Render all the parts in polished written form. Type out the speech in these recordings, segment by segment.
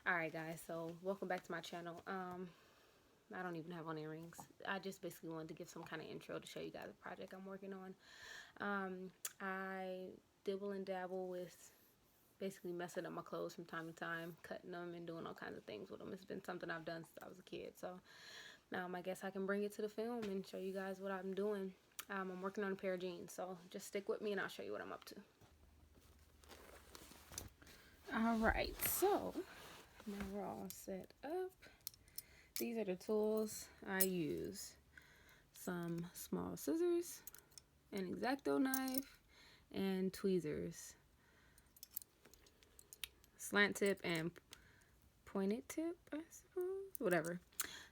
Alright guys, so welcome back to my channel. I don't even have on earrings. I just basically wanted to give some kind of intro to show you guys a project I'm working on. I dibble and dabble with basically messing up my clothes from time to time, cutting them and doing all kinds of things with them. It's been something I've done since I was a kid, so I guess I can bring it to the film and show you guys what I'm doing. I'm working on a pair of jeans, so just stick with me and I'll show you what I'm up to. Alright, so now we're all set up. These are the tools I use. Some small scissors, an X-Acto knife, and tweezers. Slant tip and pointed tip, I suppose? Whatever.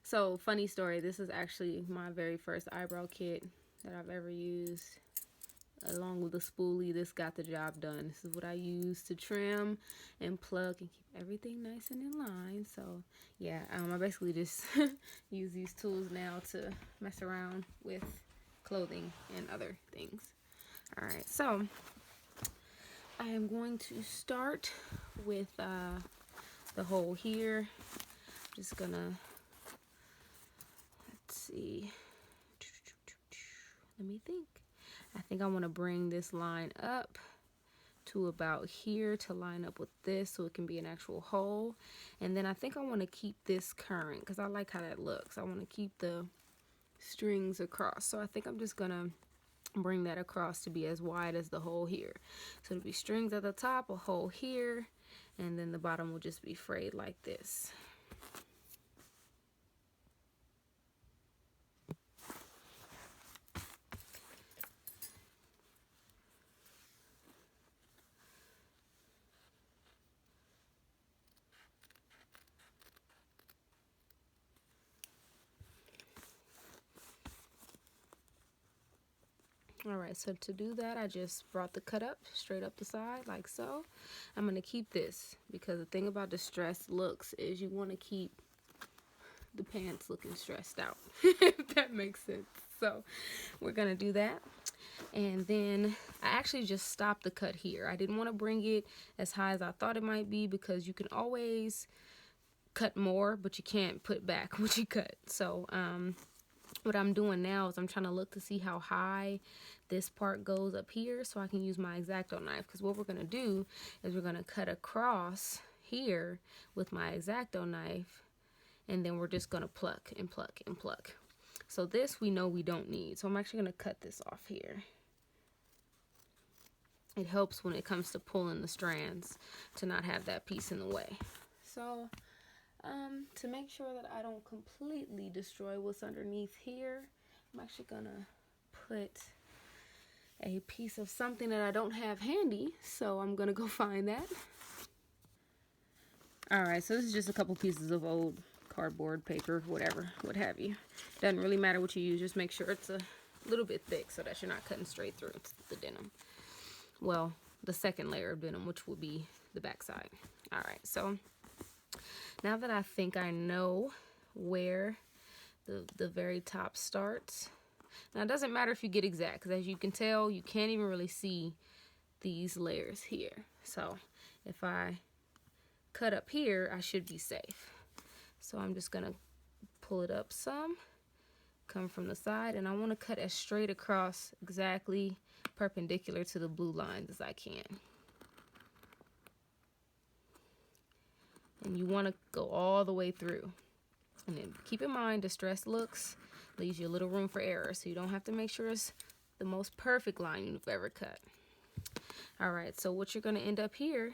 So, funny story, this is actually my very first eyebrow kit that I've ever used. Along with the spoolie, this got the job done. This is what I use to trim and plug and keep everything nice and in line. So yeah, I basically just use these tools now to mess around with clothing and other things. Alright, so I am going to start with the hole here. Just gonna, let's see, let me think. I think I want to bring this line up to about here to line up with this so it can be an actual hole. And then I think I want to keep this current because I like how that looks. I want to keep the strings across. So I think I'm just going to bring that across to be as wide as the hole here. So it'll be strings at the top, a hole here, and then the bottom will just be frayed like this. Alright, so to do that, I just brought the cut up, straight up the side, like so. I'm going to keep this, because the thing about distressed looks is you want to keep the pants looking stressed out, if that makes sense. So, we're going to do that. And then, I actually just stopped the cut here. I didn't want to bring it as high as I thought it might be, because you can always cut more, but you can't put back what you cut. So, what I'm doing now is I'm trying to look to see how high this part goes up here so I can use my X-Acto knife, because what we're going to do is we're going to cut across here with my X-Acto knife, and then we're just going to pluck and pluck and pluck. So this we know we don't need, so I'm actually going to cut this off here. It helps when it comes to pulling the strands to not have that piece in the way. So to make sure that I don't completely destroy what's underneath here, I'm actually gonna put a piece of something that I don't have handy, so I'm gonna go find that. Alright, so this is just a couple pieces of old cardboard, paper, whatever, what have you. Doesn't really matter what you use, just make sure it's a little bit thick so that you're not cutting straight through the denim. Well, the second layer of denim, which will be the back side. Alright, so now that I think I know where the very top starts, now it doesn't matter if you get exact, because as you can tell, you can't even really see these layers here. So if I cut up here, I should be safe. So I'm just gonna pull it up some, come from the side, and I want to cut as straight across, exactly perpendicular to the blue lines as I can. And you want to go all the way through. And then keep in mind, distressed looks leaves you a little room for error, so you don't have to make sure it's the most perfect line you've ever cut. Alright, so what you're going to end up here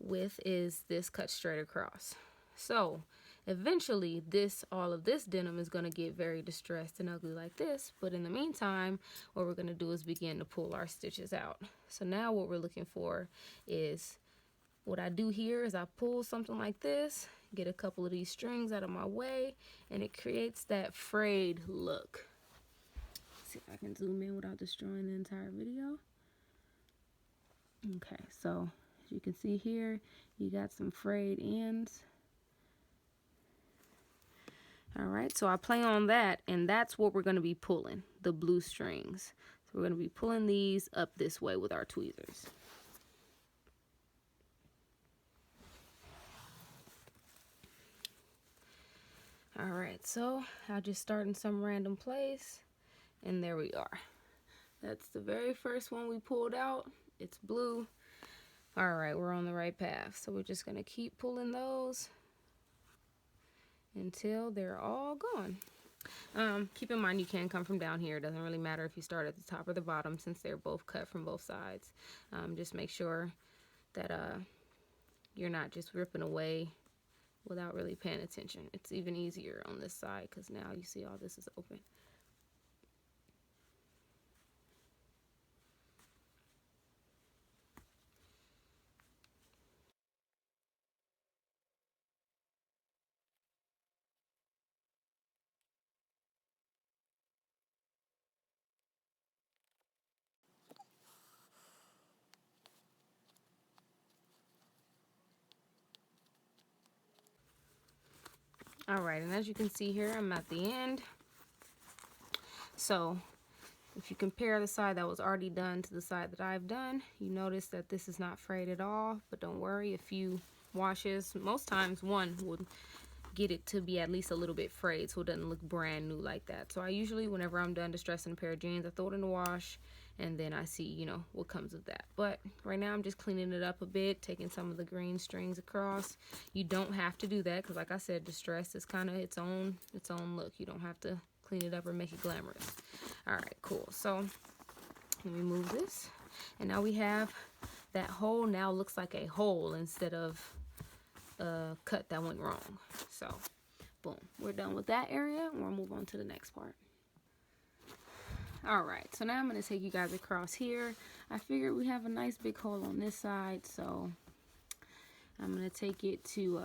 with is this cut straight across. So eventually all of this denim is going to get very distressed and ugly like this, but in the meantime, what we're going to do is begin to pull our stitches out. So now what we're looking for is, what I do here is I pull something like this, get a couple of these strings out of my way, and it creates that frayed look. Let's see if I can zoom in without destroying the entire video. Okay, so as you can see here, you got some frayed ends. Alright, so I play on that, and that's what we're going to be pulling, the blue strings. So we're going to be pulling these up this way with our tweezers. All right, so I'll just start in some random place, and there we are. That's the very first one we pulled out. It's blue. All right, we're on the right path. So we're just gonna keep pulling those until they're all gone. Keep in mind you can come from down here. It doesn't really matter if you start at the top or the bottom since they're both cut from both sides. Just make sure that you're not just ripping away without really paying attention. It's even easier on this side because now you see all this is open. All right, and as you can see here, I'm at the end. So if you compare the side that was already done to the side that I've done, you notice that this is not frayed at all. But don't worry, a few washes, most times one would get it to be at least a little bit frayed so it doesn't look brand new like that. So I usually, whenever I'm done distressing a pair of jeans, I throw it in the wash and then I see, you know, what comes of that. But right now I'm just cleaning it up a bit, taking some of the green strings across. You don't have to do that because, like I said, distress is kind of its own look. You don't have to clean it up or make it glamorous. All right, cool. So let me move this, and now we have that hole now looks like a hole instead of a cut that went wrong. So boom, we're done with that area, and we'll move on to the next part. All right, so now I'm going to take you guys across here. I figured we have a nice big hole on this side, so I'm going to take it to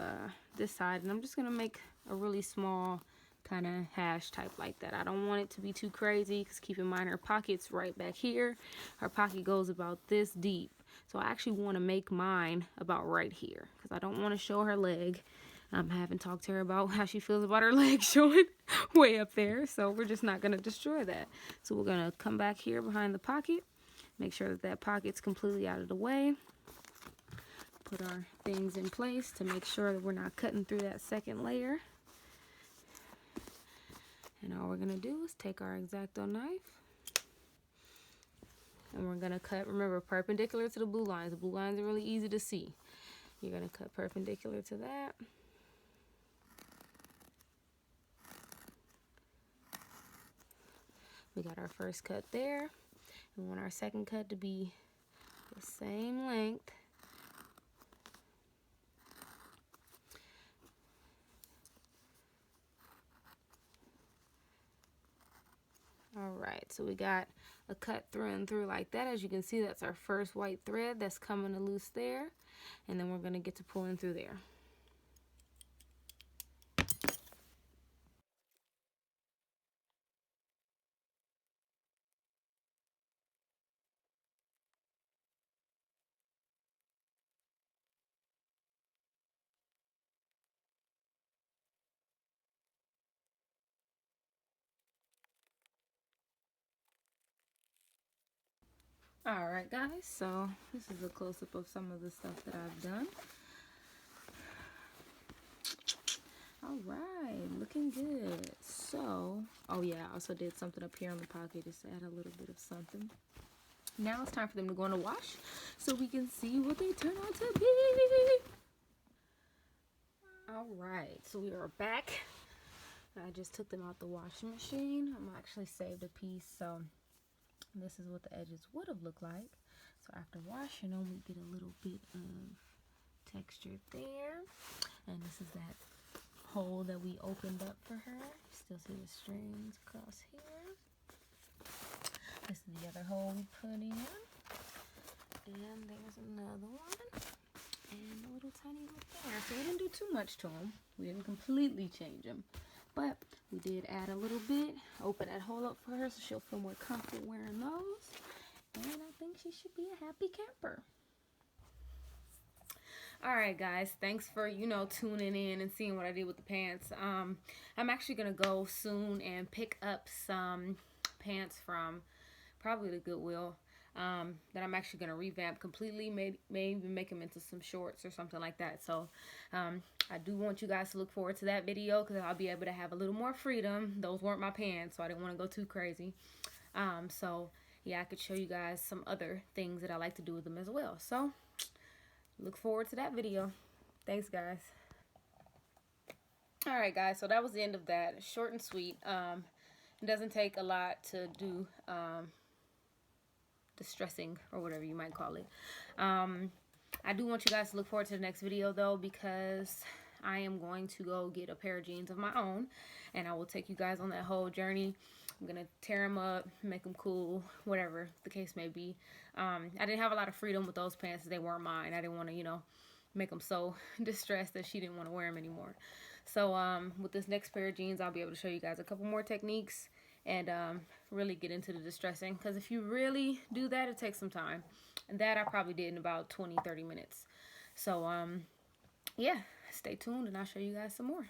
this side, and I'm just going to make a really small kind of hash type like that. I don't want it to be too crazy because keep in mind her pocket's right back here. Her pocket goes about this deep, so I actually want to make mine about right here because I don't want to show her leg. I haven't talked to her about how she feels about her leg showing way up there, so we're just not going to destroy that. So we're going to come back here behind the pocket, make sure that that pocket's completely out of the way, put our things in place to make sure that we're not cutting through that second layer. And all we're going to do is take our X-Acto knife, and we're going to cut, remember, perpendicular to the blue lines. The blue lines are really easy to see. You're going to cut perpendicular to that. We got our first cut there. We want our second cut to be the same length. All right, so we got a cut through and through like that. As you can see, that's our first white thread that's coming loose there. And then we're going to get to pulling through there. Alright guys, so this is a close-up of some of the stuff that I've done. Alright, looking good. So, oh yeah, I also did something up here on the pocket just to add a little bit of something. Now it's time for them to go in the wash so we can see what they turn out to be. Alright, so we are back. I just took them out the washing machine. I'm actually saved a piece, so this is what the edges would have looked like. So after washing them, we get a little bit of texture there. And this is that hole that we opened up for her. Still see the strings across here. This is the other hole we put in. And there's another one. And a little tiny bit there. So we didn't do too much to them. We didn't completely change them. But we did add a little bit, open that hole up for her so she'll feel more comfortable wearing those. And I think she should be a happy camper. Alright guys, thanks for, tuning in and seeing what I did with the pants. I'm actually going to go soon and pick up some pants from probably the Goodwill. that I'm actually going to revamp completely, may even make them into some shorts or something like that. So I do want you guys to look forward to that video, because I'll be able to have a little more freedom. Those weren't my pants, so I didn't want to go too crazy. So yeah, I could show you guys some other things that I like to do with them as well. So look forward to that video. Thanks, guys. All right, guys, so that was the end of that. Short and sweet. It doesn't take a lot to do distressing, or whatever you might call it. I do want you guys to look forward to the next video, though, because I am going to go get a pair of jeans of my own, and I will take you guys on that whole journey. I'm gonna tear them up, make them cool, whatever the case may be. I didn't have a lot of freedom with those pants. They weren't mine. I didn't want to, you know, make them so distressed that she didn't want to wear them anymore. So with this next pair of jeans, I'll be able to show you guys a couple more techniques and really get into the distressing, because if you really do that, it takes some time, and that I probably did in about 20-30 minutes. So yeah, stay tuned and I'll show you guys some more.